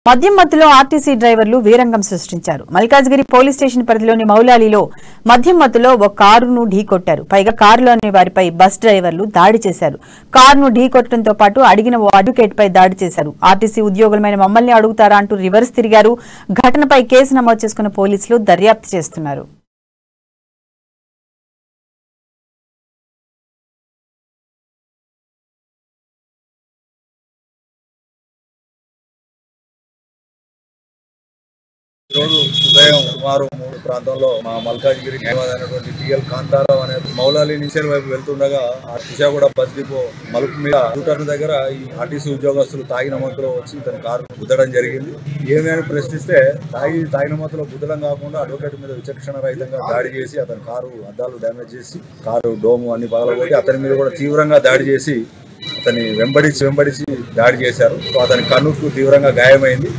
మద్యం మత్తులో ఆర్టీసీ డ్రైవర్లు వీరంగం సృష్టించారు. మల్కాజ్గిరి పోలీస్ స్టేషన్ పరిధిలోని మౌలాలిలో మద్యం మత్తులో ఒక కారును ఢీకొట్టారు. పైగా కారులోని వారిపై బస్ డ్రైవర్లు దాడి చేశారు. కారును ఢీకొట్టడంతో పాటు అడిగిన ఓ అడ్వకేట్ పై దాడి చేశారు. ఆర్టీసీ ఉద్యోగులమైన మమ్మల్ని అడుగుతారా అంటూ రివర్స్ తిరిగారు. ఘటనపై కేసు నమోదు చేసుకున్న పోలీసులు దర్యాప్తు చేస్తున్నారు. ఉదయం సుమారు 3 ప్రాంతంలో మా మల్కాజ్గిరి అయినటువంటి టిఎల్ కాంతారావు అనే మౌలాలి నిషేర్ వైపు వెళ్తుండగా ఆ తుషాగూడ బస్ డిపో మలుపు మీద టర్న్ దగ్గర ఈ ఆర్టీసీ ఉద్యోగస్తులు తాగిన మత్తులో వచ్చి ఇతని కారు గుద్దడం జరిగింది. ఏమని ప్రశ్నిస్తే తాగిన మత్తులో గుద్దడం కాకుండా అడ్వకేట్ మీద విచక్షణ రహితంగా దాడి చేసి అతని కారు అద్దాలు డ్యామేజ్ చేసి కారు డోము అన్ని పగలగొట్టి అతని మీద కూడా తీవ్రంగా దాడి చేసి అతన్ని వెంబడించి దాడి చేశారు. సో అతని కన్నుకు తీవ్రంగా గాయమైంది.